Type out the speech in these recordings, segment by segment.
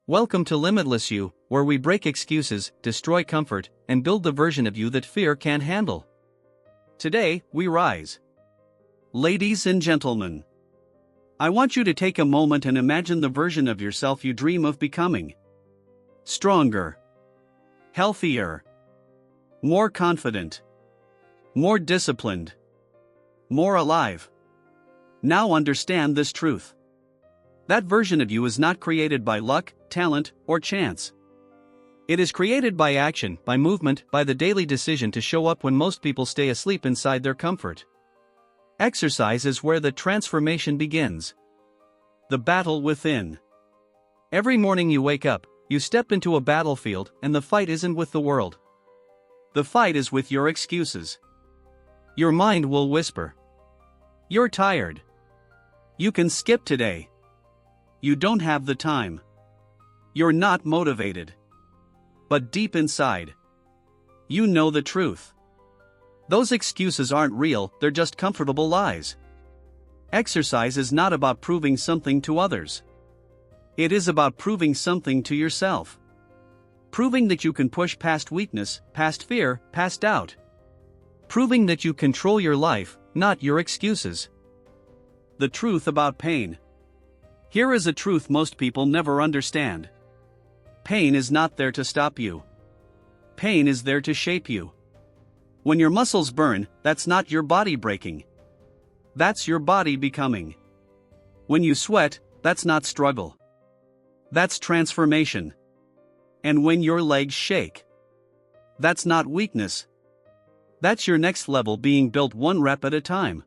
Welcome to Limitless You, where we break excuses, destroy comfort, and build the version of you that fear can't handle. Today, we rise. Ladies and gentlemen, I want you to take a moment and imagine the version of yourself you dream of becoming. Stronger, healthier, more confident, more disciplined, more alive. Now understand this truth. That version of you is not created by luck, talent, or chance. It is created by action, by movement, by the daily decision to show up when most people stay asleep inside their comfort. Exercise is where the transformation begins. The battle within. Every morning you wake up, you step into a battlefield, and the fight isn't with the world. The fight is with your excuses. Your mind will whisper, "You're tired. You can skip today. You don't have the time. You're not motivated." But deep inside, you know the truth. Those excuses aren't real, they're just comfortable lies. Exercise is not about proving something to others. It is about proving something to yourself. Proving that you can push past weakness, past fear, past doubt. Proving that you control your life, not your excuses. The truth about pain. Here is a truth most people never understand. Pain is not there to stop you. Pain is there to shape you. When your muscles burn, that's not your body breaking. That's your body becoming. When you sweat, that's not struggle. That's transformation. And when your legs shake, that's not weakness. That's your next level being built one rep at a time.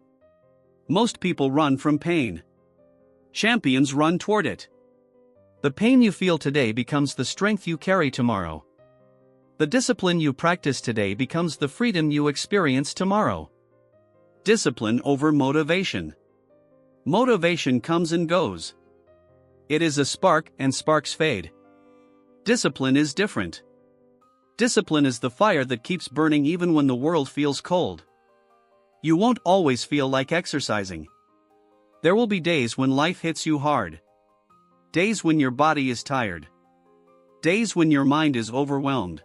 Most people run from pain. Champions run toward it. The pain you feel today becomes the strength you carry tomorrow. The discipline you practice today becomes the freedom you experience tomorrow. Discipline over motivation. Motivation comes and goes. It is a spark, and sparks fade. Discipline is different. Discipline is the fire that keeps burning even when the world feels cold. You won't always feel like exercising. There will be days when life hits you hard. Days when your body is tired. Days when your mind is overwhelmed.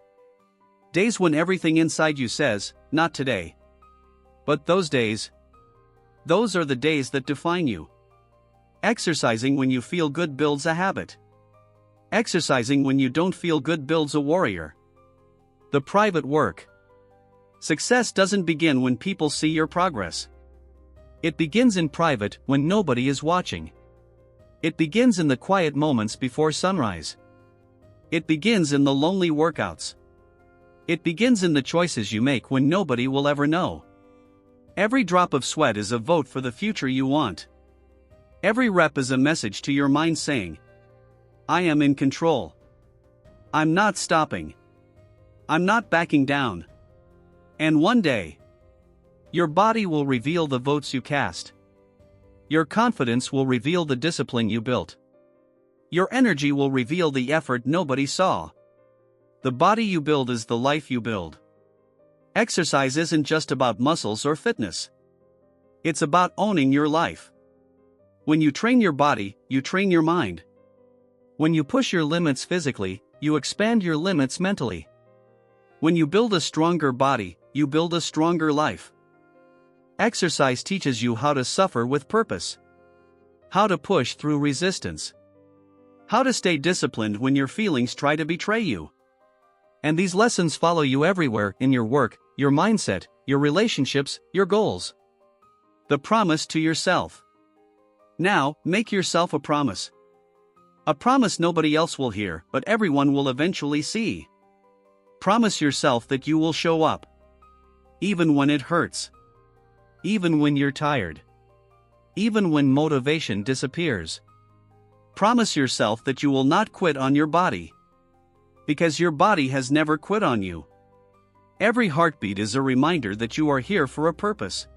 Days when everything inside you says, "Not today." But those days, those are the days that define you. Exercising when you feel good builds a habit. Exercising when you don't feel good builds a warrior. The private work. Success doesn't begin when people see your progress. It begins in private, when nobody is watching. It begins in the quiet moments before sunrise. It begins in the lonely workouts. It begins in the choices you make when nobody will ever know. Every drop of sweat is a vote for the future you want. Every rep is a message to your mind saying, "I am in control. I'm not stopping. I'm not backing down." And one day, your body will reveal the votes you cast. Your confidence will reveal the discipline you built. Your energy will reveal the effort nobody saw. The body you build is the life you build. Exercise isn't just about muscles or fitness. It's about owning your life. When you train your body, you train your mind. When you push your limits physically, you expand your limits mentally. When you build a stronger body, you build a stronger life. Exercise teaches you how to suffer with purpose. How to push through resistance. How to stay disciplined when your feelings try to betray you. And these lessons follow you everywhere, in your work, your mindset, your relationships, your goals. The promise to yourself. Now, make yourself a promise. A promise nobody else will hear, but everyone will eventually see. Promise yourself that you will show up. Even when it hurts. Even when you're tired. Even when motivation disappears. Promise yourself that you will not quit on your body. Because your body has never quit on you. Every heartbeat is a reminder that you are here for a purpose.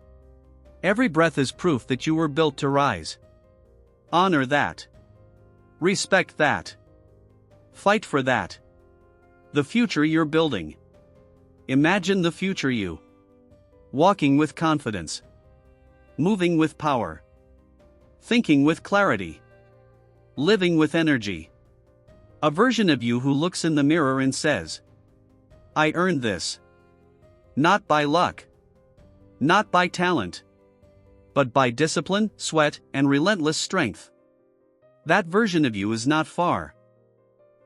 Every breath is proof that you were built to rise. Honor that. Respect that. Fight for that. The future you're building. Imagine the future you. Walking with confidence. Moving with power. Thinking with clarity. Living with energy. A version of you who looks in the mirror and says, I earned this. Not by luck. Not by talent. But by discipline, sweat, and relentless strength. That version of you is not far.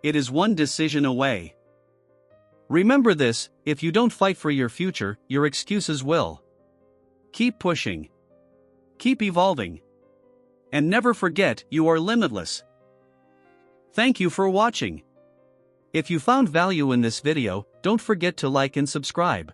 It is one decision away. Remember this: if you don't fight for your future, your excuses will. Keep pushing. Keep evolving. And never forget, you are limitless. Thank you for watching. If you found value in this video, don't forget to like and subscribe.